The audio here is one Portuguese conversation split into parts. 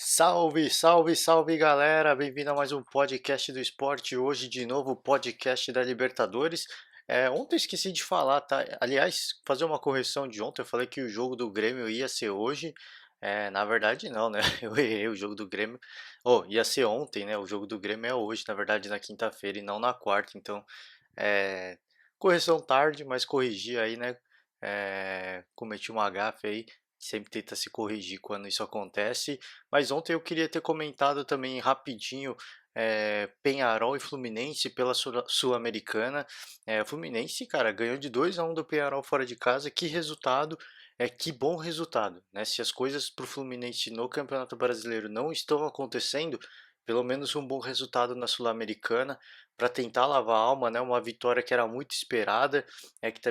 Salve, salve, salve galera! Bem-vindo a mais um podcast do esporte. Hoje, de novo, o podcast da Libertadores. Ontem eu esqueci de falar, tá? Aliás, fazer uma correção de ontem. Eu falei que o jogo do Grêmio ia ser hoje. Na verdade, não, né? Eu errei o jogo do Grêmio. Oh, ia ser ontem, né? O jogo do Grêmio é hoje, na verdade, na quinta-feira e não na quarta. Então, é... correção tarde, mas corrigi aí, né? Cometi uma gafe aí. Sempre tenta se corrigir quando isso acontece. Mas ontem eu queria ter comentado também rapidinho Penharol e Fluminense pela Sul-Americana. O Fluminense, cara, ganhou de 2-1 do Penharol fora de casa. Que resultado, que bom resultado, né? Se as coisas para o Fluminense no Campeonato Brasileiro não estão acontecendo, pelo menos um bom resultado na Sul-Americana para tentar lavar a alma, né? Uma vitória que era muito esperada,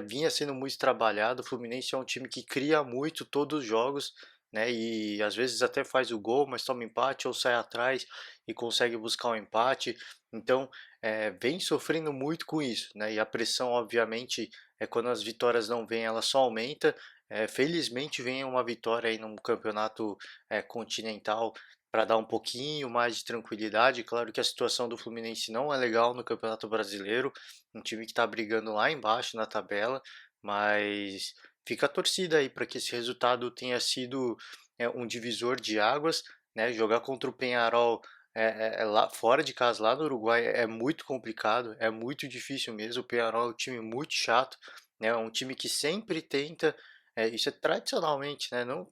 vinha sendo muito trabalhado. O Fluminense é um time que cria muito todos os jogos, né? E às vezes até faz o gol, mas toma empate ou sai atrás e consegue buscar um empate. Então, vem sofrendo muito com isso, né? E a pressão, obviamente, quando as vitórias não vêm, ela só aumenta. Felizmente vem uma vitória aí num campeonato continental para dar um pouquinho mais de tranquilidade. Claro que a situação do Fluminense não é legal no Campeonato Brasileiro, um time que está brigando lá embaixo na tabela, mas fica a torcida aí para que esse resultado tenha sido um divisor de águas, né? Jogar contra o Penharol lá fora de casa, lá no Uruguai, é muito complicado, é muito difícil mesmo. O Penharol é um time muito chato, né? É um time que sempre tenta, isso é tradicionalmente, né? Não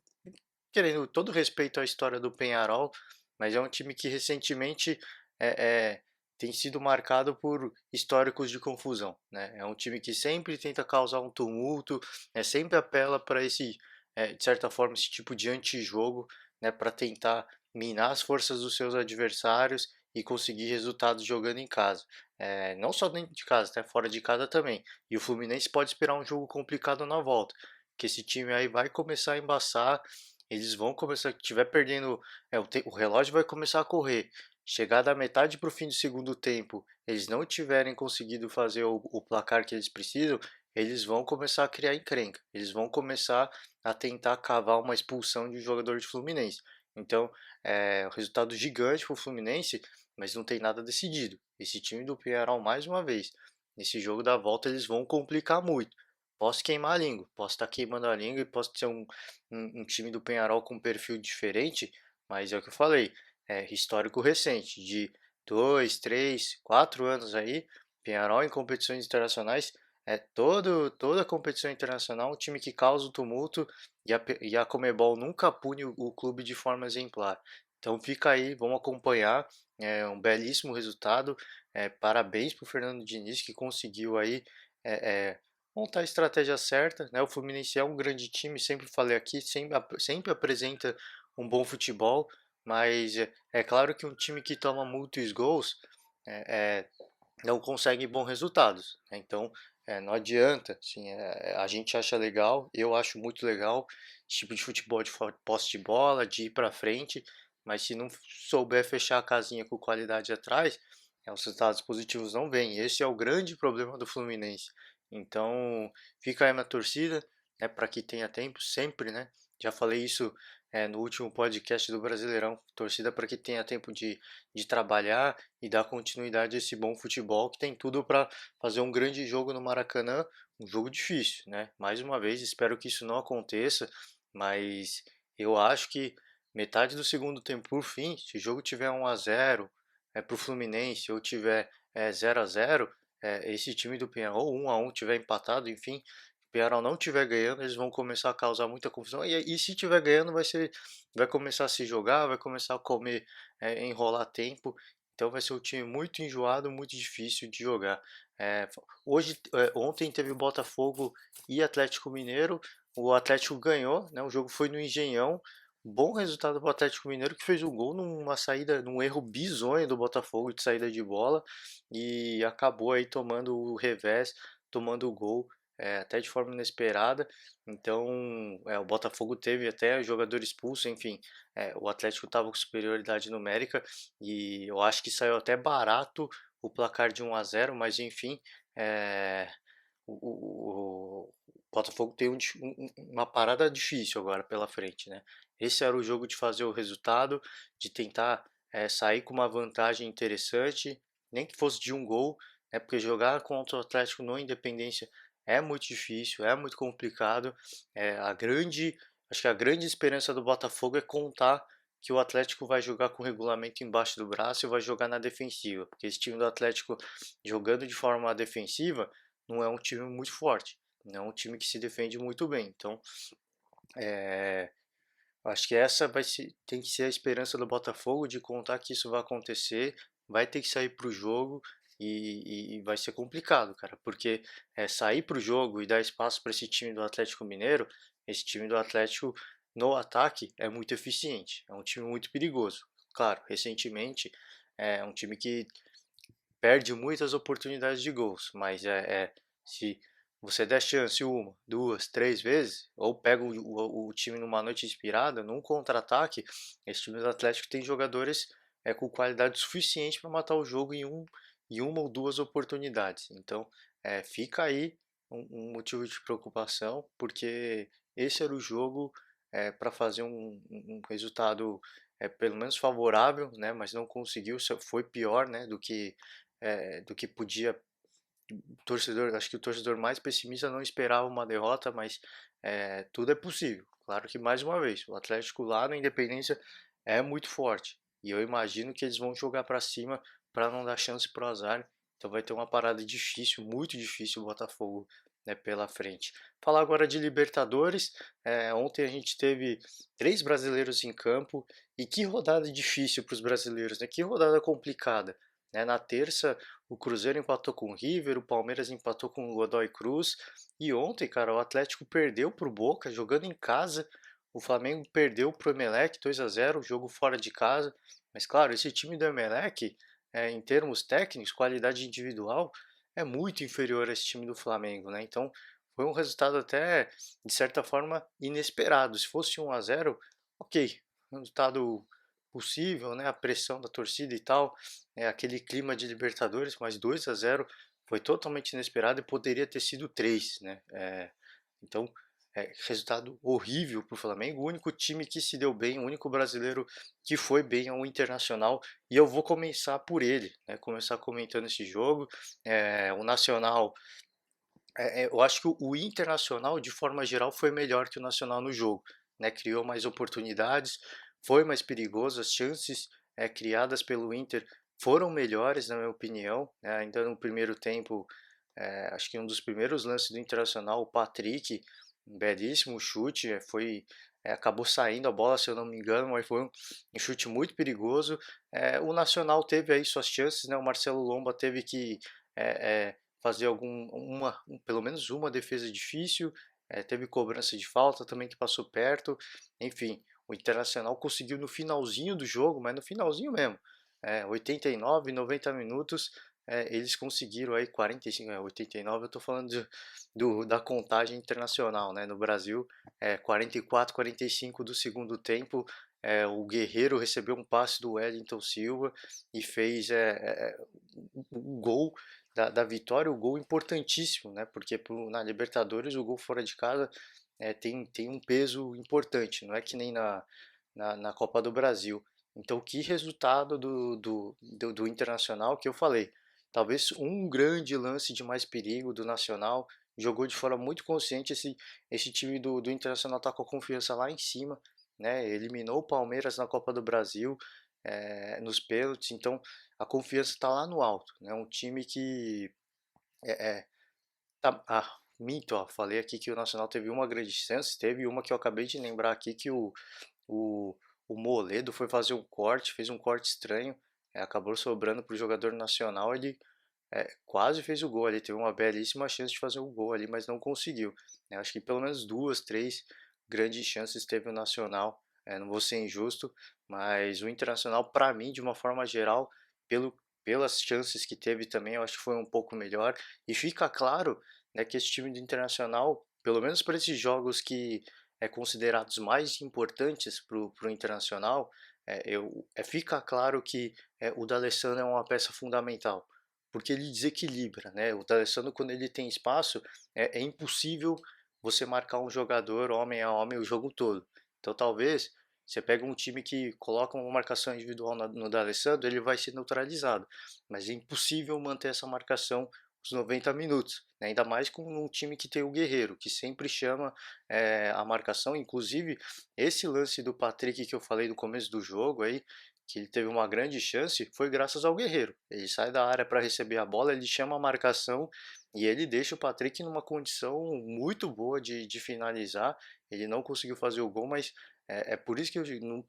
querendo todo respeito à história do Penharol, mas é um time que recentemente é, é, tem sido marcado por históricos de confusão, né? É um time que sempre tenta causar um tumulto, sempre apela para esse, de certa forma, esse tipo de antijogo, né? Para tentar minar as forças dos seus adversários e conseguir resultados jogando em casa. Não só dentro de casa, até fora de casa também. E o Fluminense pode esperar um jogo complicado na volta, que esse time aí vai começar a embaçar. Eles vão começar, tiver perdendo, o relógio vai começar a correr. Chegar da metade para o fim do segundo tempo, eles não tiverem conseguido fazer o placar que eles precisam, eles vão começar a criar encrenca. Eles vão começar a tentar cavar uma expulsão de um jogador de Fluminense. Então, é um resultado gigante para o Fluminense, mas não tem nada decidido. Esse time do Penharol, mais uma vez, nesse jogo da volta, eles vão complicar muito. Posso queimar a língua, posso estar queimando a língua e posso ser um time do Penharol com um perfil diferente, mas é o que eu falei, é histórico recente, de 2, 3, 4 anos aí, Penharol em competições internacionais, toda competição internacional, um time que causa o tumulto e a Comebol nunca pune o clube de forma exemplar. Então fica aí, vamos acompanhar, é um belíssimo resultado, parabéns para o Fernando Diniz que conseguiu aí montar a estratégia certa, né? O Fluminense é um grande time, sempre falei aqui, sempre apresenta um bom futebol, mas é claro que um time que toma muitos gols é, é, não consegue bons resultados, né? Então não adianta, assim, a gente acha legal, eu acho muito legal esse tipo de futebol de posse de bola, de ir para frente, mas se não souber fechar a casinha com qualidade atrás, os resultados positivos não vêm. Esse é o grande problema do Fluminense. Então fica aí na torcida, né, para que tenha tempo sempre, né? Já falei isso no último podcast do Brasileirão, torcida para que tenha tempo de trabalhar e dar continuidade a esse bom futebol que tem tudo para fazer um grande jogo no Maracanã, um jogo difícil, né? Mais uma vez, espero que isso não aconteça, mas eu acho que metade do segundo tempo por fim, se o jogo tiver 1-0 para o Fluminense ou tiver 0-0, esse time do Penharol 1-1 tiver empatado, enfim, o Penharol não tiver ganhando, eles vão começar a causar muita confusão. E se tiver ganhando, vai começar a se jogar, vai começar a comer, enrolar tempo. Então vai ser um time muito enjoado, muito difícil de jogar. Ontem teve o Botafogo e Atlético Mineiro. O Atlético ganhou, né? O jogo foi no Engenhão. Bom resultado para o Atlético Mineiro que fez um gol numa saída, num erro bizonho do Botafogo de saída de bola e acabou aí tomando o revés, tomando o gol até de forma inesperada. Então, o Botafogo teve até jogador expulso, enfim, o Atlético estava com superioridade numérica e eu acho que saiu até barato o placar de 1-0, mas enfim, é, o, O Botafogo tem uma parada difícil agora pela frente, né? Esse era o jogo de fazer o resultado, de tentar sair com uma vantagem interessante, nem que fosse de um gol, né? Porque jogar contra o Atlético no Independência é muito difícil, é muito complicado. Acho que a grande esperança do Botafogo é contar que o Atlético vai jogar com o regulamento embaixo do braço e vai jogar na defensiva, porque esse time do Atlético jogando de forma defensiva não é um time muito forte. Não é um time que se defende muito bem. Então, é, acho que tem que ser a esperança do Botafogo de contar que isso vai acontecer, vai ter que sair para o jogo e vai ser complicado, cara, porque sair para o jogo e dar espaço para esse time do Atlético Mineiro, esse time do Atlético no ataque é muito eficiente, é um time muito perigoso. Claro, recentemente é um time que perde muitas oportunidades de gols, mas se você der chance uma, duas, três vezes, ou pega o time numa noite inspirada, num contra-ataque, esse time do Atlético tem jogadores com qualidade suficiente para matar o jogo em uma ou duas oportunidades. Então, fica aí um motivo de preocupação, porque esse era o jogo para fazer um resultado pelo menos favorável, né, mas não conseguiu, foi pior, né, do que podia. Acho que o torcedor mais pessimista não esperava uma derrota, mas tudo é possível. Claro que mais uma vez, o Atlético lá na Independência é muito forte e eu imagino que eles vão jogar para cima para não dar chance pro azar. Então vai ter uma parada difícil, muito difícil o Botafogo, né, pela frente. Falar agora de Libertadores. Ontem a gente teve três brasileiros em campo e que rodada difícil para os brasileiros, né? Que rodada complicada, né? Na terça o Cruzeiro empatou com o River, o Palmeiras empatou com o Godoy Cruz. E ontem, cara, o Atlético perdeu pro Boca jogando em casa. O Flamengo perdeu pro Emelec 2-0, jogo fora de casa. Mas claro, esse time do Emelec, em termos técnicos, qualidade individual, é muito inferior a esse time do Flamengo, né? Então foi um resultado até, de certa forma, inesperado. Se fosse 1-0, ok, um resultado possível, né? A pressão da torcida e tal, aquele clima de Libertadores, mas 2-0 foi totalmente inesperado e poderia ter sido 3, né? Então, resultado horrível para o Flamengo. O único time que se deu bem, o único brasileiro que foi bem é o Internacional e eu vou começar por ele, né? Começar comentando esse jogo. O Nacional, eu acho que o Internacional, de forma geral, foi melhor que o Nacional no jogo, né? Criou mais oportunidades, foi mais perigoso, as chances criadas pelo Inter foram melhores, na minha opinião, né? Ainda no primeiro tempo, acho que um dos primeiros lances do Internacional, o Patrick, um belíssimo chute, acabou saindo a bola, se eu não me engano, mas foi um chute muito perigoso. O Nacional teve aí suas chances, né? O Marcelo Lomba teve que fazer pelo menos uma defesa difícil, teve cobrança de falta também que passou perto, enfim, o Internacional conseguiu no finalzinho do jogo, mas no finalzinho mesmo, 89, 90 minutos, eles conseguiram aí 45, 89 eu estou falando da contagem internacional, né, no Brasil, 44, 45 do segundo tempo, o Guerreiro recebeu um passe do Wellington Silva e fez o gol da vitória, o gol importantíssimo, né? Porque na Libertadores o gol fora de casa tem um peso importante, não é que nem na Copa do Brasil. Então, que resultado do Internacional que eu falei. Talvez um grande lance de mais perigo do Nacional, jogou de forma muito consciente. Esse time do Internacional está com a confiança lá em cima, né? Eliminou o Palmeiras na Copa do Brasil, nos pênaltis, então a confiança está lá no alto, né? Um time que minto, ó, falei aqui que o Nacional teve uma grande chance, teve uma que eu acabei de lembrar aqui que o, o Moledo foi fazer um corte, fez um corte estranho, acabou sobrando para o jogador nacional, ele quase fez o gol ali, teve uma belíssima chance de fazer o gol ali, mas não conseguiu, né? Acho que pelo menos duas, três grandes chances teve o Nacional, não vou ser injusto, mas o Internacional, para mim, de uma forma geral, pelas chances que teve também, eu acho que foi um pouco melhor, e fica claro, né, que esse time do Internacional, pelo menos para esses jogos que considerados mais importantes para o Internacional, fica claro que o D'Alessandro é uma peça fundamental, porque ele desequilibra, né? O D'Alessandro, quando ele tem espaço, é impossível você marcar um jogador homem a homem o jogo todo. Então talvez você pega um time que coloca uma marcação individual no D'Alessandro, ele vai ser neutralizado, mas é impossível manter essa marcação os 90 minutos, né? Ainda mais com um time que tem o Guerreiro, que sempre chama a marcação. Inclusive, esse lance do Patrick que eu falei no começo do jogo aí, que ele teve uma grande chance, foi graças ao Guerreiro. Ele sai da área para receber a bola, ele chama a marcação e ele deixa o Patrick numa condição muito boa de finalizar. Ele não conseguiu fazer o gol, mas é por isso que eu digo, não,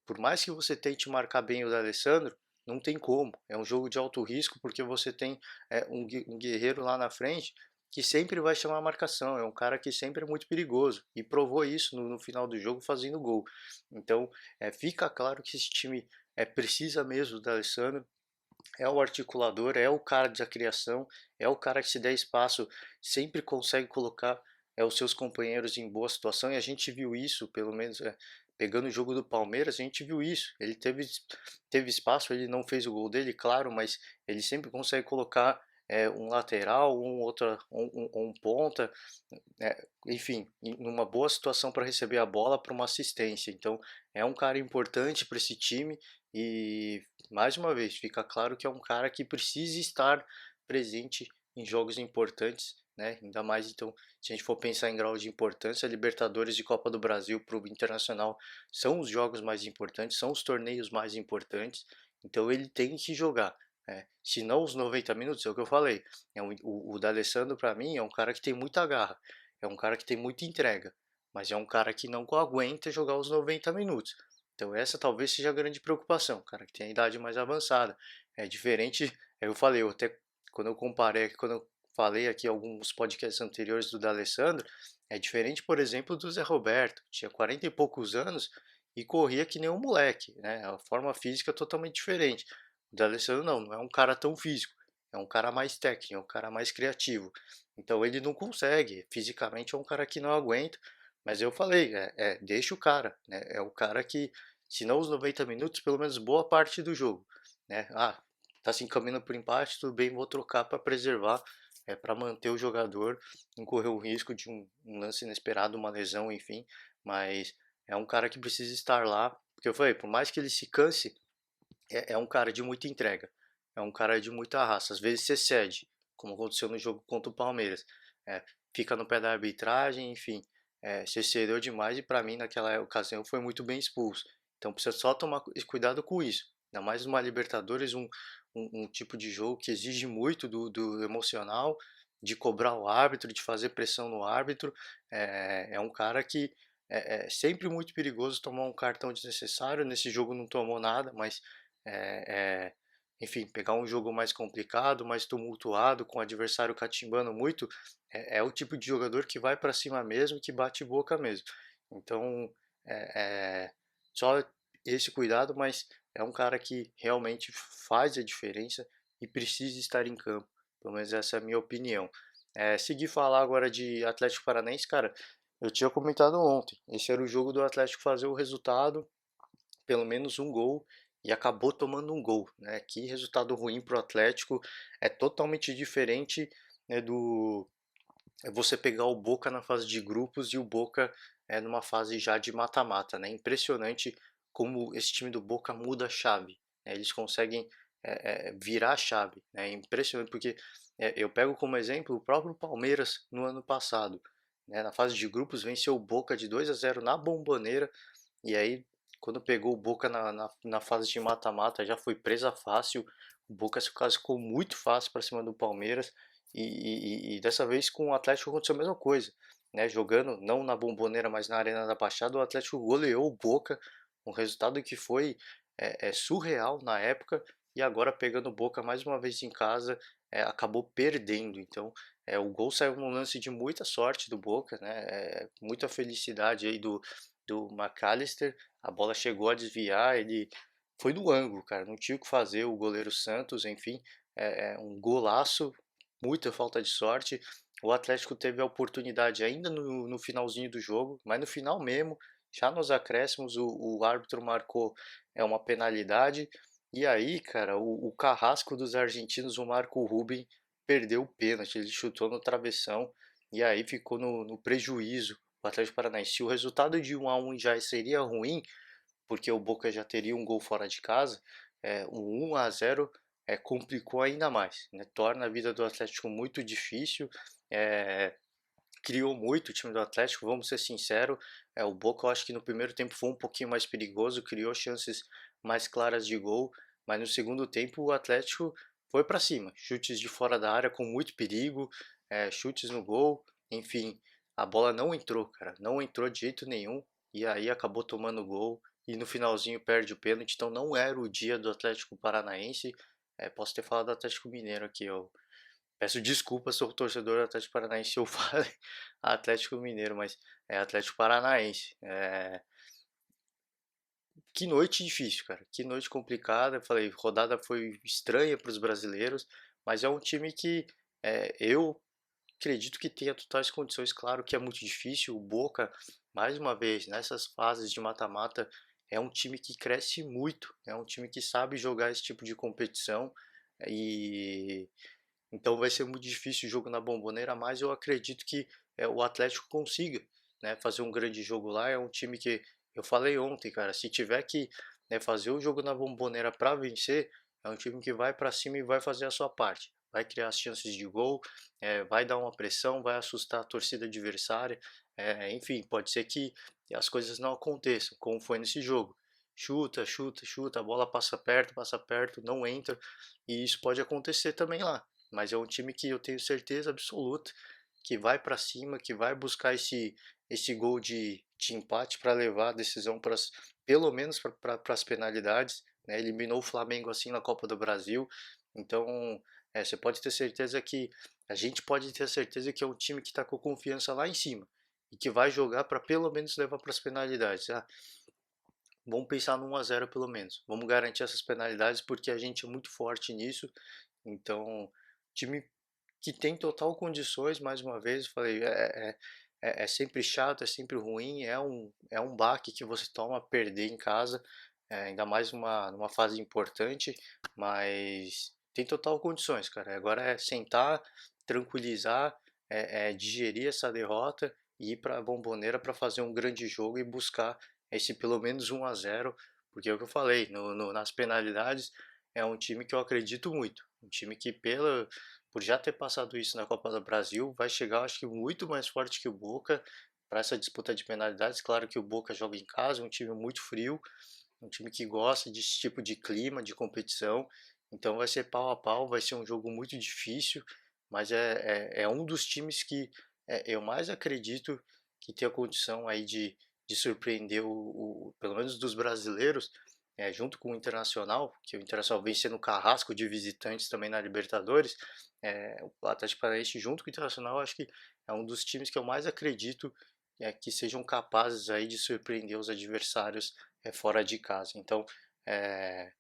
por mais que você tente marcar bem o D'Alessandro, não tem como. É um jogo de alto risco porque você tem um guerreiro lá na frente que sempre vai chamar a marcação. É um cara que sempre é muito perigoso e provou isso no final do jogo fazendo gol. Então fica claro que esse time precisa mesmo do D'Alessandro, é o articulador, é o cara da criação, é o cara que se der espaço sempre consegue colocar os seus companheiros em boa situação, e a gente viu isso, pelo menos pegando o jogo do Palmeiras, a gente viu isso. Ele teve espaço, ele não fez o gol dele, claro, mas ele sempre consegue colocar um lateral, um ponta, enfim, numa boa situação para receber a bola para uma assistência. Então, é um cara importante para esse time e, mais uma vez, fica claro que é um cara que precisa estar presente em jogos importantes, né? Ainda mais, então, se a gente for pensar em grau de importância, Libertadores e Copa do Brasil para o Internacional são os jogos mais importantes, são os torneios mais importantes, então ele tem que jogar. Se não os 90 minutos, é o que eu falei. O D'Alessandro, para mim, é um cara que tem muita garra, é um cara que tem muita entrega, mas é um cara que não aguenta jogar os 90 minutos. Então essa talvez seja a grande preocupação, cara que tem a idade mais avançada. É diferente, eu falei, eu até quando eu comparei, quando eu falei aqui alguns podcasts anteriores do D'Alessandro, é diferente, por exemplo, do Zé Roberto, tinha 40 e poucos anos e corria que nem um moleque, né? A forma física é totalmente diferente. O D'Alessandro não é um cara tão físico, é um cara mais técnico, é um cara mais criativo. Então ele não consegue, fisicamente é um cara que não aguenta, mas eu falei, deixa o cara, né? É o cara que, se não os 90 minutos, pelo menos boa parte do jogo, né? Ah, tá se encaminhando por empate, tudo bem, vou trocar para preservar, para manter o jogador, não correr o risco de um lance inesperado, uma lesão, enfim, mas é um cara que precisa estar lá, porque eu falei, por mais que ele se canse, é um cara de muita entrega, é um cara de muita raça. Às vezes você cede, como aconteceu no jogo contra o Palmeiras, é, fica no pé da arbitragem, enfim, você cedeu demais e para mim naquela ocasião foi muito bem expulso. Então precisa só tomar cuidado com isso. Ainda mais numa Libertadores, um tipo de jogo que exige muito do emocional, de cobrar o árbitro, de fazer pressão no árbitro. É um cara que é sempre muito perigoso tomar um cartão desnecessário. Nesse jogo não tomou nada, mas é, é, enfim, pegar um jogo mais complicado, mais tumultuado, com o adversário catimbando muito, é o tipo de jogador que vai para cima mesmo, que bate boca mesmo. Então, é, é, só esse cuidado, mas é um cara que realmente faz a diferença e precisa estar em campo. Pelo menos essa é a minha opinião. Seguir falar agora de Atlético Paranaense, cara, eu tinha comentado ontem. Esse era o jogo do Atlético fazer o resultado, pelo menos um gol, e acabou tomando um gol, né? Que resultado ruim para o Atlético, é totalmente diferente, né, do você pegar o Boca na fase de grupos e o Boca numa fase já de mata-mata, né? Impressionante como esse time do Boca muda a chave, né? Eles conseguem virar a chave, né? É impressionante porque eu pego como exemplo o próprio Palmeiras no ano passado, né? Na fase de grupos venceu o Boca de 2-0 na Bomboneira, e aí, quando pegou o Boca na fase de mata-mata, já foi presa fácil. O Boca se classificou muito fácil para cima do Palmeiras. E dessa vez com o Atlético aconteceu a mesma coisa, né? Jogando não na Bomboneira, mas na Arena da Baixada, o Atlético goleou o Boca, um resultado que foi surreal na época. E agora pegando o Boca mais uma vez em casa, acabou perdendo. Então, o gol saiu num lance de muita sorte do Boca, né? Muita felicidade aí do McAllister, a bola chegou a desviar, ele foi no ângulo, cara, não tinha o que fazer, o goleiro Santos, enfim, um golaço, muita falta de sorte. O Atlético teve a oportunidade ainda no finalzinho do jogo, mas no final mesmo, já nos acréscimos, o árbitro marcou uma penalidade, e aí, cara, o carrasco dos argentinos, o Marco Ruben, perdeu o pênalti, ele chutou no travessão, e aí ficou no prejuízo o Atlético Paranaense. Se o resultado de 1-1 já seria ruim, porque o Boca já teria um gol fora de casa, o 1-0 complicou ainda mais, né? Torna a vida do Atlético muito difícil, é, criou muito o time do Atlético, vamos ser sinceros, o Boca eu acho que no primeiro tempo foi um pouquinho mais perigoso, criou chances mais claras de gol, mas no segundo tempo o Atlético foi para cima, chutes de fora da área com muito perigo, chutes no gol, enfim, a bola não entrou, cara, não entrou de jeito nenhum, e aí acabou tomando gol, e no finalzinho perde o pênalti, então não era o dia do Atlético Paranaense, posso ter falado do Atlético Mineiro aqui, eu peço desculpas, sou torcedor do Atlético Paranaense, eu falei Atlético Mineiro, mas é Atlético Paranaense. Que noite difícil, cara. Que noite complicada. Eu falei, rodada foi estranha para os brasileiros, mas é um time que eu acredito que tenha totais condições. Claro que é muito difícil. O Boca, mais uma vez, nessas fases de mata-mata, é um time que cresce muito. É um time que sabe jogar esse tipo de competição e então vai ser muito difícil o jogo na Bomboneira, mas eu acredito que o Atlético consiga, né, fazer um grande jogo lá. É um time que eu falei ontem, cara, se tiver que, né, fazer o jogo na Bomboneira para vencer, é um time que vai para cima e vai fazer a sua parte. Vai criar as chances de gol, vai dar uma pressão, vai assustar a torcida adversária. Enfim, pode ser que as coisas não aconteçam, como foi nesse jogo. Chuta, chuta, chuta, a bola passa perto, não entra. E isso pode acontecer também lá, mas é um time que eu tenho certeza absoluta que vai para cima, que vai buscar esse gol de empate para levar a decisão para pelo menos para as penalidades, né? Eliminou o Flamengo assim na Copa do Brasil, então você pode ter certeza que a gente pode ter certeza que é um time que está com confiança lá em cima e que vai jogar para pelo menos levar para as penalidades. Vamos pensar no 1-0 pelo menos. Vamos garantir essas penalidades porque a gente é muito forte nisso. Então, time que tem total condições, mais uma vez, eu falei, é sempre chato, é sempre ruim, é um baque que você toma perder em casa, ainda mais numa fase importante, mas tem total condições, cara. Agora é sentar, tranquilizar, digerir essa derrota e ir para a Bomboneira para fazer um grande jogo e buscar esse pelo menos 1-0, porque é o que eu falei, nas penalidades é um time que eu acredito muito, um time que por já ter passado isso na Copa do Brasil, vai chegar, acho que muito mais forte que o Boca para essa disputa de penalidades. Claro que o Boca joga em casa, é um time muito frio, um time que gosta desse tipo de clima, de competição. Então vai ser pau a pau, vai ser um jogo muito difícil, mas é um dos times que eu mais acredito que tem a condição aí de surpreender pelo menos dos brasileiros, junto com o Internacional, que o Internacional vem sendo carrasco de visitantes também na Libertadores. O Atlético Paranaense junto com o Internacional, acho que é um dos times que eu mais acredito que sejam capazes aí de surpreender os adversários fora de casa. Então, é,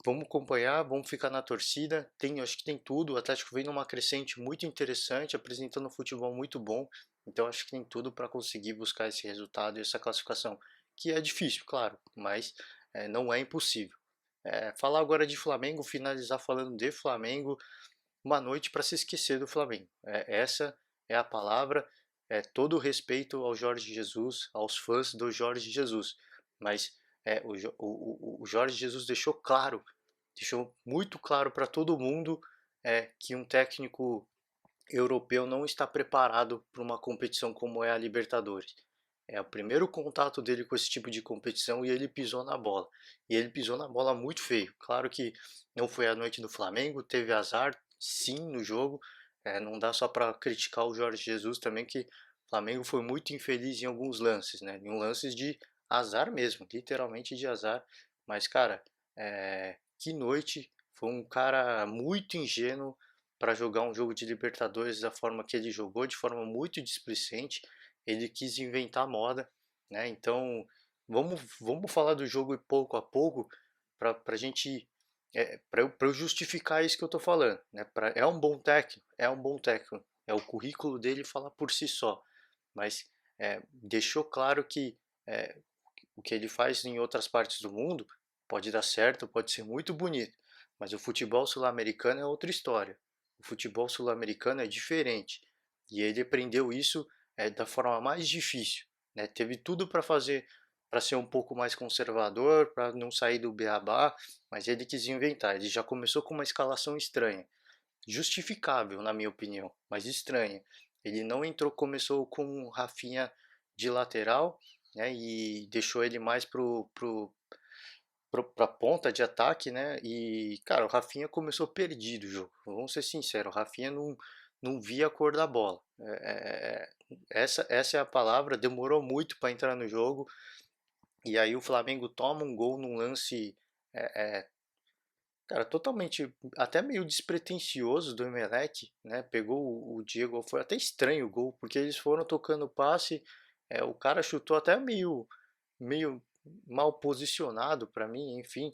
vamos acompanhar, vamos ficar na torcida. Acho que tem tudo. O Atlético vem numa crescente muito interessante, apresentando um futebol muito bom. Então, acho que tem tudo para conseguir buscar esse resultado e essa classificação, que é difícil, claro, mas não é impossível. Falar agora de Flamengo, finalizar falando de Flamengo, uma noite para se esquecer do Flamengo. Essa é a palavra. Todo o respeito ao Jorge Jesus, aos fãs do Jorge Jesus, mas o Jorge Jesus deixou muito claro para todo mundo que um técnico europeu não está preparado para uma competição como é a Libertadores. É o primeiro contato dele com esse tipo de competição e ele pisou na bola. E ele pisou na bola muito feio. Claro que não foi a noite do Flamengo, teve azar sim no jogo. Não dá só para criticar o Jorge Jesus também, que o Flamengo foi muito infeliz em alguns lances, né? Em lances de azar mesmo, literalmente de azar. Mas, cara, que noite. Foi um cara muito ingênuo para jogar um jogo de Libertadores da forma que ele jogou, de forma muito displicente. Ele quis inventar moda, né? Então, vamos falar do jogo pouco a pouco para a gente para eu justificar isso que eu estou falando, né? É um bom técnico, é um bom técnico, o currículo dele fala por si só, mas deixou claro que é, o que ele faz em outras partes do mundo pode dar certo, pode ser muito bonito, mas o futebol sul-americano é outra história. O futebol sul-americano é diferente. E ele aprendeu isso da forma mais difícil, né? Teve tudo para fazer, para ser um pouco mais conservador, para não sair do beabá, mas ele quis inventar. Ele já começou com uma escalação estranha, justificável na minha opinião, mas estranha. Ele não entrou, começou com o Rafinha de lateral, né? E deixou ele mais pra ponta de ataque, né? E, cara, o Rafinha começou perdido o jogo. Vamos ser sinceros, o Rafinha não via a cor da bola. Essa é a palavra. Demorou muito para entrar no jogo. E aí o Flamengo toma um gol num lance, é, é, cara, totalmente, até meio despretensioso do Emelec, né? Pegou o Diego, foi até estranho o gol, porque eles foram tocando passe, o cara chutou até meio mal posicionado para mim, enfim,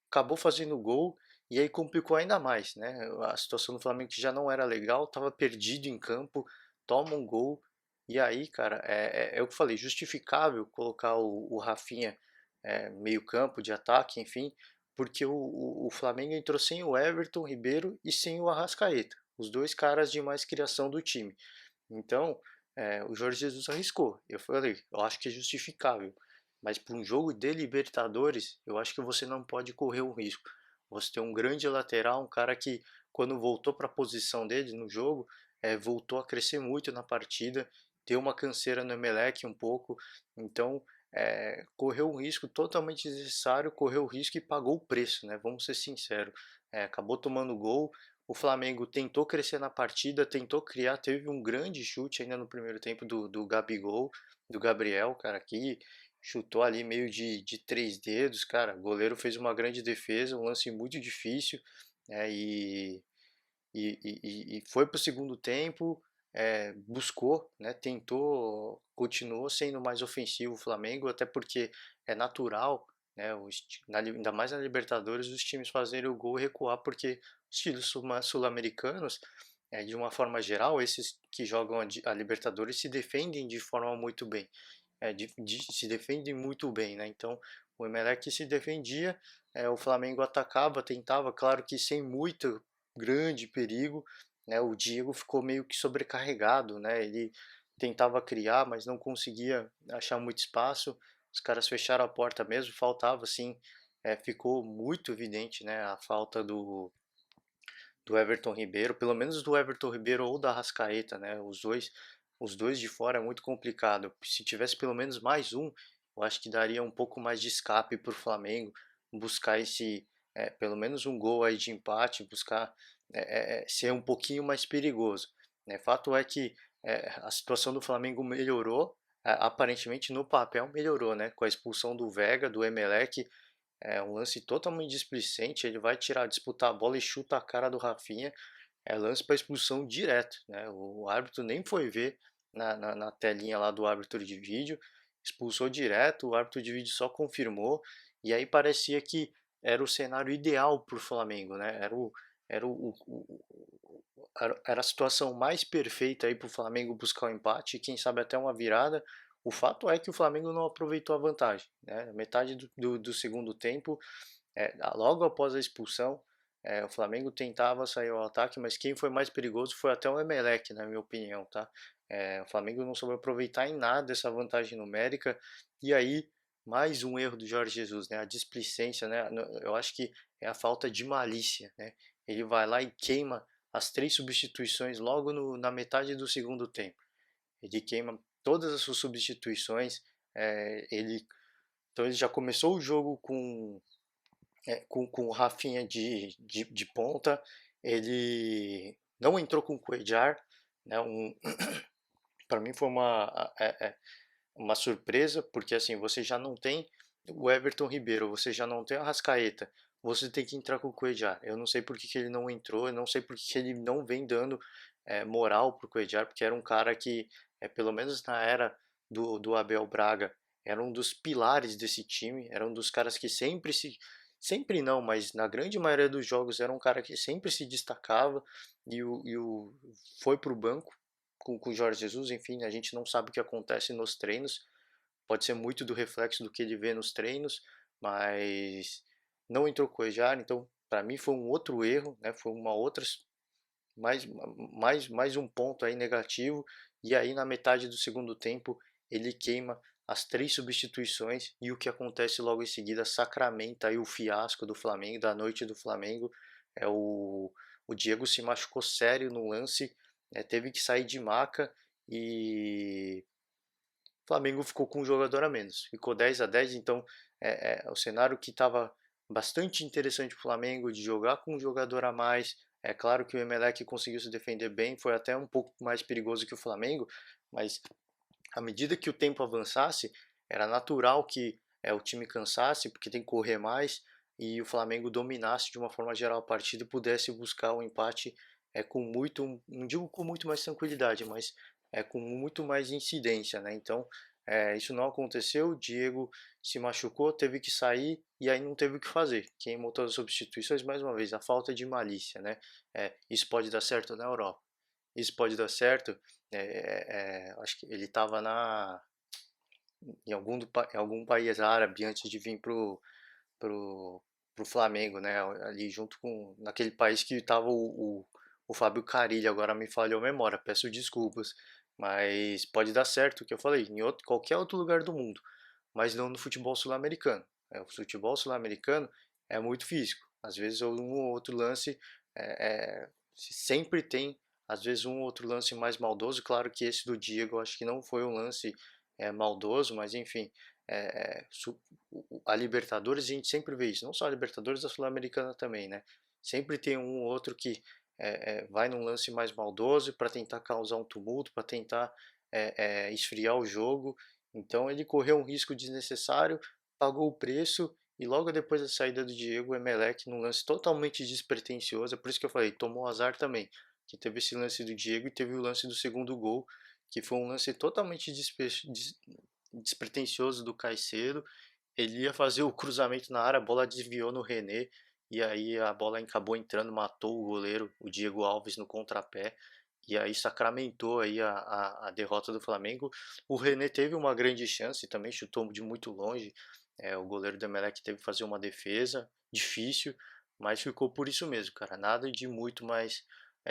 acabou fazendo gol e aí complicou ainda mais, né? A situação do Flamengo que já não era legal, estava perdido em campo, toma um gol e aí, cara, é o que eu falei, justificável colocar o Rafinha meio campo de ataque, enfim, porque o Flamengo entrou sem o Everton Ribeiro e sem o Arrascaeta, os dois caras de mais criação do time. Então, o Jorge Jesus arriscou. Eu falei, eu acho que é justificável. Mas para um jogo de Libertadores, eu acho que você não pode correr o risco. Você tem um grande lateral, um cara que, quando voltou para a posição dele no jogo, voltou a crescer muito na partida, deu uma canseira no Emelec um pouco. Então, correu um risco totalmente desnecessário, correu o risco e pagou o preço, né? Vamos ser sinceros. Acabou tomando gol, o Flamengo tentou crescer na partida, tentou criar, teve um grande chute ainda no primeiro tempo do Gabigol, do Gabriel, cara, que chutou ali meio de três dedos, cara. O goleiro fez uma grande defesa, um lance muito difícil, né, e foi para o segundo tempo, buscou, né, tentou, continuou sendo mais ofensivo o Flamengo, até porque é natural, né, ainda mais na Libertadores, os times fazerem o gol e recuar, porque os times sul-americanos, de uma forma geral, esses que jogam a Libertadores se defendem de forma muito bem, se defendem muito bem, né? Então o Emelec se defendia, o Flamengo atacava, tentava, claro que sem muito grande perigo, né? O Diego ficou meio que sobrecarregado, né? Ele tentava criar, mas não conseguia achar muito espaço. Os caras fecharam a porta mesmo, faltava assim, ficou muito evidente, né? A falta do Everton Ribeiro, pelo menos do Everton Ribeiro ou da Arrascaeta, né? Os dois de fora é muito complicado. Se tivesse pelo menos mais um, eu acho que daria um pouco mais de escape para o Flamengo, buscar pelo menos um gol aí de empate, buscar ser um pouquinho mais perigoso, né? Fato é que a situação do Flamengo melhorou, aparentemente no papel melhorou, né? Com a expulsão do Vega, do Emelec, um lance totalmente displicente, ele vai tirar, disputar a bola e chuta a cara do Rafinha, lance para expulsão direto, né? O árbitro nem foi ver na telinha lá do árbitro de vídeo, expulsou direto, o árbitro de vídeo só confirmou, e aí parecia que era o cenário ideal para o Flamengo, né? Era a situação mais perfeita aí para o Flamengo buscar o empate e quem sabe até uma virada. O fato é que o Flamengo não aproveitou a vantagem, né? Metade do segundo tempo, logo após a expulsão, o Flamengo tentava sair ao ataque, mas quem foi mais perigoso foi até o Emelec, na minha opinião, tá? O Flamengo não soube aproveitar em nada essa vantagem numérica, e aí mais um erro do Jorge Jesus, né? A displicência, né? Eu acho que é a falta de malícia, né? Ele vai lá e queima as três substituições logo na metade do segundo tempo. Ele queima todas as suas substituições, ele então ele já começou o jogo com o Rafinha de ponta, ele não entrou com o Cuellar, né? Para mim foi uma surpresa, porque assim, você já não tem o Everton Ribeiro, você já não tem a Rascaeta, você tem que entrar com o Cuellar. Eu não sei por que ele não entrou, eu não sei por que ele não vem dando moral pro Cuellar, porque era um cara que, pelo menos na era do Abel Braga, era um dos pilares desse time, era um dos caras que sempre não, mas na grande maioria dos jogos era um cara que sempre se destacava e foi pro banco com o Jorge Jesus, enfim, a gente não sabe o que acontece nos treinos, pode ser muito do reflexo do que ele vê nos treinos, mas não entrou com o Cuellar, então para mim foi um outro erro, né? Foi uma outra mais, mais um ponto aí negativo, e aí na metade do segundo tempo ele queima as três substituições e o que acontece logo em seguida sacramenta aí o fiasco do Flamengo, da noite do Flamengo. É o Diego se machucou sério no lance, teve que sair de maca e o Flamengo ficou com um jogador a menos, ficou 10-10. Então o cenário que estava bastante interessante para o Flamengo de jogar com um jogador a mais. É claro que o Emelec conseguiu se defender bem, foi até um pouco mais perigoso que o Flamengo, mas à medida que o tempo avançasse, era natural que o time cansasse, porque tem que correr mais, e o Flamengo dominasse de uma forma geral a partida e pudesse buscar o empate com muito, não digo com muito mais tranquilidade, mas com muito mais incidência, né? Então, isso não aconteceu, o Diego se machucou, teve que sair e aí não teve o que fazer. Quem montou as substituições, mais uma vez, a falta de malícia, né? Isso pode dar certo na Europa, isso pode dar certo. Acho que ele estava em algum país árabe antes de vir pro, pro Flamengo, né? Ali junto com naquele país que estava o Fábio Carilli. Agora me falhou a memória, peço desculpas, mas pode dar certo o que eu falei em qualquer outro lugar do mundo, mas não no futebol sul-americano. O futebol sul-americano é muito físico. Às vezes um ou outro lance sempre tem, às vezes um ou outro lance mais maldoso. Claro que esse do Diego eu acho que não foi um lance maldoso, mas enfim, é, a Libertadores a gente sempre vê isso, não só a Libertadores, a Sul-Americana também, né? Sempre tem um ou outro que vai num lance mais maldoso para tentar causar um tumulto, para tentar esfriar o jogo. Então ele correu um risco desnecessário, pagou o preço e logo depois da saída do Diego, o Emelec num lance totalmente despretensioso. É por isso que eu falei, tomou azar também, que teve esse lance do Diego e teve o lance do segundo gol, que foi um lance totalmente despretensioso do Caicedo. Ele ia fazer o cruzamento na área, a bola desviou no René e aí a bola acabou entrando, matou o goleiro, o Diego Alves, no contrapé. E aí sacramentou aí a derrota do Flamengo. O René teve uma grande chance, também chutou de muito longe. O goleiro do Emelec teve que fazer uma defesa difícil, mas ficou por isso mesmo, cara. Nada de muito mais.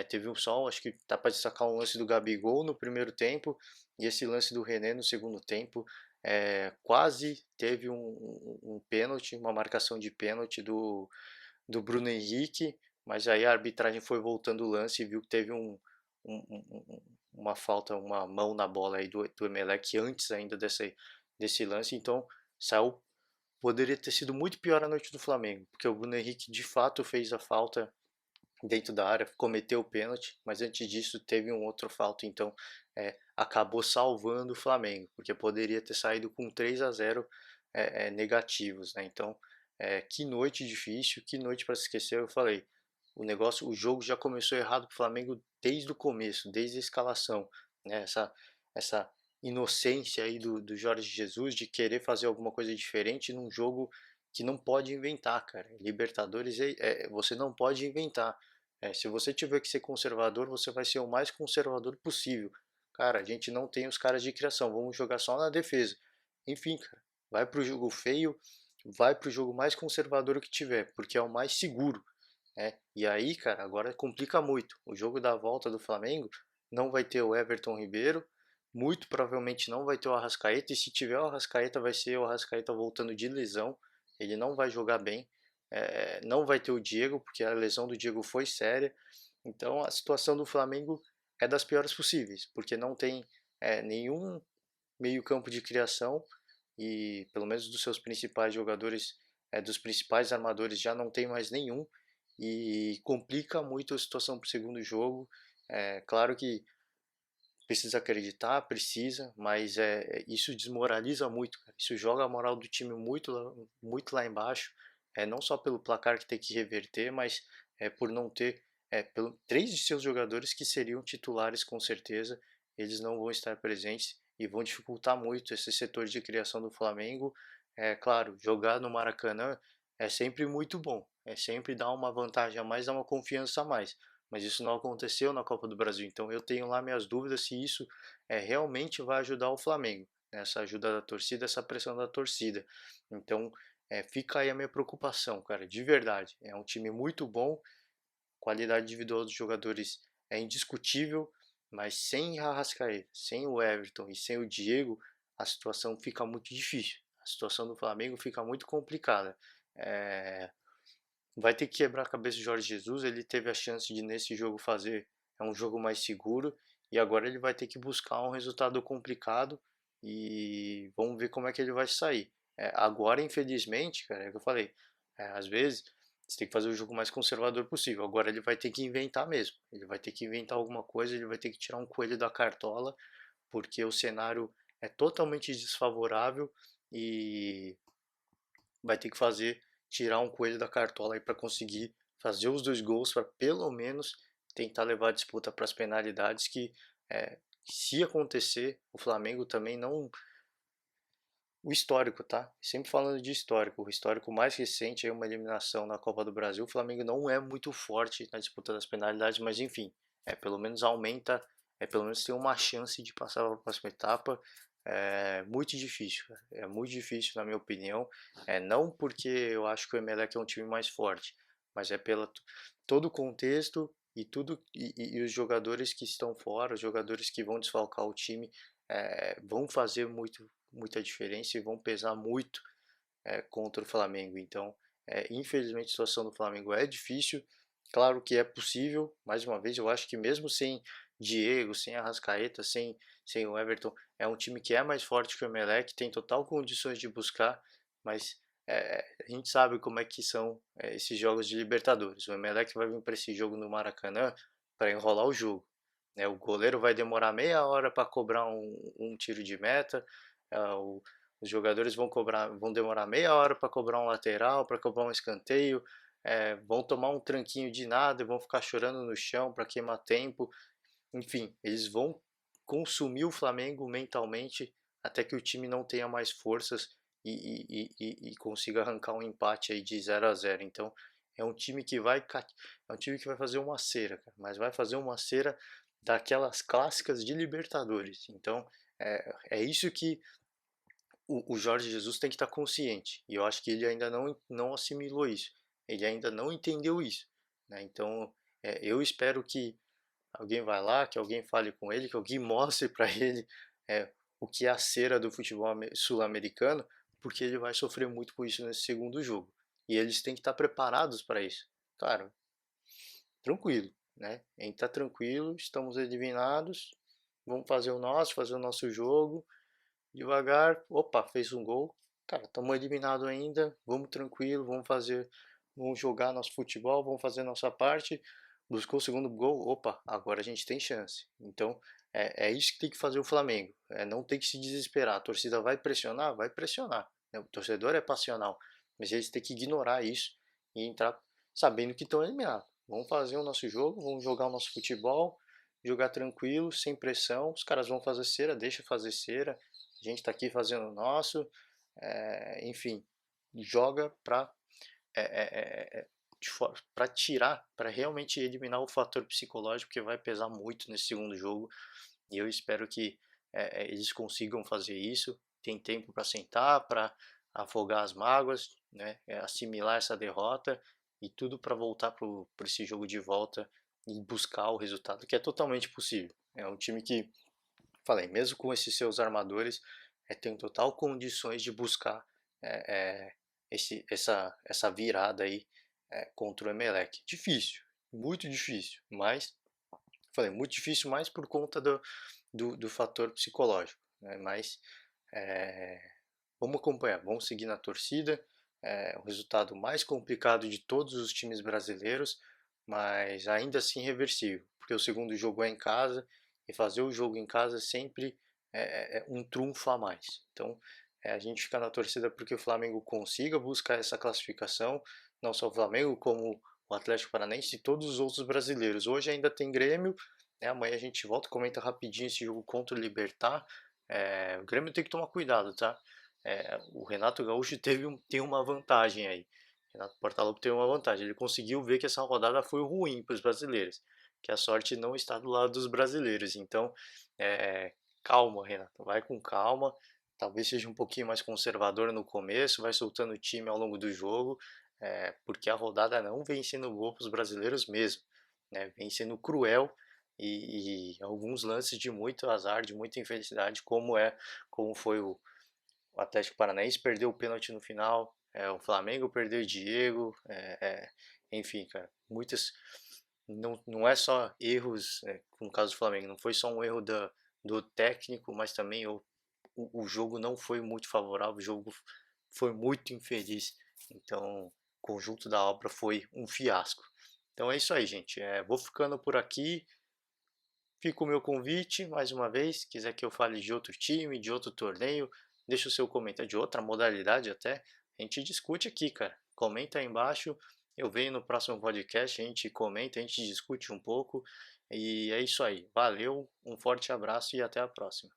Teve um só, acho que dá para destacar um lance do Gabigol no primeiro tempo e esse lance do René no segundo tempo. Quase teve um pênalti, uma marcação de pênalti do Bruno Henrique, mas aí a arbitragem foi voltando o lance e viu que teve uma falta, uma mão na bola aí do Emelec antes ainda desse lance. Então saiu, poderia ter sido muito pior a noite do Flamengo, porque o Bruno Henrique de fato fez a falta dentro da área, cometeu o pênalti, mas antes disso teve um outro falta, então acabou salvando o Flamengo, porque poderia ter saído com 3-0 negativos, né? Então, que noite difícil, que noite para se esquecer. Eu falei, o jogo já começou errado para o Flamengo desde o começo, desde a escalação, né? Essa inocência aí do Jorge Jesus de querer fazer alguma coisa diferente num jogo que não pode inventar, cara. Libertadores você não pode inventar. Se você tiver que ser conservador, você vai ser o mais conservador possível. Cara, a gente não tem os caras de criação, vamos jogar só na defesa. Enfim, cara, vai pro jogo feio, vai pro jogo mais conservador que tiver, porque é o mais seguro. E aí, cara, agora complica muito. O jogo da volta do Flamengo não vai ter o Everton Ribeiro, muito provavelmente não vai ter o Arrascaeta, e se tiver o Arrascaeta, vai ser o Arrascaeta voltando de lesão. Ele não vai jogar bem. Não vai ter o Diego, porque a lesão do Diego foi séria. Então a situação do Flamengo é das piores possíveis, porque não tem nenhum meio-campo de criação e pelo menos dos seus principais jogadores, dos principais armadores, já não tem mais nenhum e complica muito a situação para o segundo jogo. Claro que precisa acreditar, precisa, mas isso desmoraliza muito, cara. Isso joga a moral do time muito lá embaixo, não só pelo placar que tem que reverter, mas por não ter três de seus jogadores que seriam titulares com certeza, eles não vão estar presentes e vão dificultar muito esse setor de criação do Flamengo. Claro, jogar no Maracanã é sempre muito bom, sempre dá uma vantagem a mais, dá uma confiança a mais, mas isso não aconteceu na Copa do Brasil. Então eu tenho lá minhas dúvidas se isso realmente vai ajudar o Flamengo, né? Essa ajuda da torcida, essa pressão da torcida. Então fica aí a minha preocupação, cara, de verdade. É um time muito bom, qualidade individual dos jogadores é indiscutível, mas sem Arrascaeta, sem o Everton e sem o Diego, a situação fica muito difícil. A situação do Flamengo fica muito complicada. É, vai ter que quebrar a cabeça do Jorge Jesus. Ele teve a chance de nesse jogo fazer um jogo mais seguro e agora ele vai ter que buscar um resultado complicado e vamos ver como é que ele vai sair. Agora, infelizmente, cara, é o que eu falei, às vezes você tem que fazer o jogo mais conservador possível. Agora ele vai ter que inventar mesmo. Ele vai ter que inventar alguma coisa, ele vai ter que tirar um coelho da cartola, porque o cenário é totalmente desfavorável e vai ter que fazer tirar um coelho da cartola aí para conseguir fazer os 2 gols para pelo menos tentar levar a disputa para as penalidades que se acontecer o Flamengo também não o histórico, tá? Sempre falando de histórico, o histórico mais recente é uma eliminação na Copa do Brasil. O Flamengo não é muito forte na disputa das penalidades, mas enfim, pelo menos aumenta, pelo menos tem uma chance de passar para a próxima etapa. É muito difícil, cara. É muito difícil na minha opinião. Não porque eu acho que o Emelec é um time mais forte, mas é pelo todo o contexto e tudo e os jogadores que estão fora, os jogadores que vão desfalcar o time, vão fazer muita diferença e vão pesar muito contra o Flamengo. Então, infelizmente, a situação do Flamengo é difícil. Claro que é possível, mais uma vez, eu acho que mesmo sem Diego, sem Arrascaeta, sem o Everton, é um time que é mais forte que o Emelec, tem total condições de buscar, mas a gente sabe como é que são esses jogos de Libertadores. O Emelec vai vir para esse jogo no Maracanã para enrolar o jogo. Né? O goleiro vai demorar meia hora para cobrar um tiro de meta, o, os jogadores vão demorar meia hora para cobrar um lateral, para cobrar um escanteio, vão tomar um tranquinho de nada, vão ficar chorando no chão para queimar tempo. Enfim, eles vão consumir o Flamengo mentalmente até que o time não tenha mais forças e consiga arrancar um empate aí de 0-0. Então é um time que vai é um time que vai fazer uma cera, cara, mas vai fazer uma cera daquelas clássicas de Libertadores. Então é isso que o Jorge Jesus tem que estar consciente. E eu acho que ele ainda não assimilou isso. Ele ainda não entendeu isso. Né? Então, eu espero que alguém vá lá, que alguém fale com ele, que alguém mostre para ele o que é a cera do futebol sul-americano, porque ele vai sofrer muito com isso nesse segundo jogo. E eles têm que estar preparados para isso. Claro, tranquilo, né? A gente está tranquilo, estamos eliminados, vamos fazer o nosso jogo, devagar, opa, fez um gol. Cara, estamos eliminados ainda, vamos tranquilo, vamos jogar nosso futebol, vamos fazer nossa parte. Buscou o segundo gol, opa, agora a gente tem chance. Então, é isso que tem que fazer o Flamengo. Não tem que se desesperar. A torcida vai pressionar? Vai pressionar. Né? O torcedor é passional, mas eles têm que ignorar isso e entrar sabendo que estão eliminados. Vamos fazer o nosso jogo, vamos jogar o nosso futebol, jogar tranquilo, sem pressão. Os caras vão fazer cera, deixa fazer cera. A gente está aqui fazendo o nosso, enfim, joga para tirar, para realmente eliminar o fator psicológico que vai pesar muito nesse segundo jogo. E eu espero que eles consigam fazer isso. Tem tempo para sentar, para afogar as mágoas, né? Assimilar essa derrota e tudo para voltar para esse jogo de volta e buscar o resultado, que é totalmente possível. É um time que, falei, mesmo com esses seus armadores, tem total condições de buscar é, é, essa virada aí contra o Emelec. Difícil, muito difícil, mas falei, muito difícil mais por conta do fator psicológico, né? Mas é, vamos acompanhar, vamos seguir na torcida. O resultado mais complicado de todos os times brasileiros, mas ainda assim reversível, porque o segundo jogo é em casa e fazer o jogo em casa sempre é um trunfo a mais. Então a gente fica na torcida porque o Flamengo consiga buscar essa classificação, não só o Flamengo, como o Atlético Paranaense e todos os outros brasileiros. Hoje ainda tem Grêmio, né? Amanhã a gente volta, comenta rapidinho esse jogo contra o Libertad. O Grêmio tem que tomar cuidado, tá? O Renato Gaúcho tem uma vantagem aí. Renato Portaluppi tem uma vantagem. Ele conseguiu ver que essa rodada foi ruim para os brasileiros, que a sorte não está do lado dos brasileiros. Então, calma, Renato, vai com calma. Talvez seja um pouquinho mais conservador no começo, vai soltando o time ao longo do jogo, porque a rodada não vem sendo boa para os brasileiros mesmo, né? Vem sendo cruel e alguns lances de muito azar, de muita infelicidade, como foi o Atlético Paranaense perdeu o pênalti no final, o Flamengo perdeu o Diego, enfim, cara, muitas. Não é só erros, no caso do Flamengo, não foi só um erro do técnico, mas também o jogo não foi muito favorável, o jogo foi muito infeliz. Então, o conjunto da obra foi um fiasco. Então é isso aí, gente. Vou ficando por aqui. Fica o meu convite, mais uma vez. Se quiser que eu fale de outro time, de outro torneio, deixa o seu comentário de outra modalidade até. A gente discute aqui, cara. Comenta aí embaixo. Eu venho no próximo podcast, a gente comenta, a gente discute um pouco. E é isso aí. Valeu, um forte abraço e até a próxima.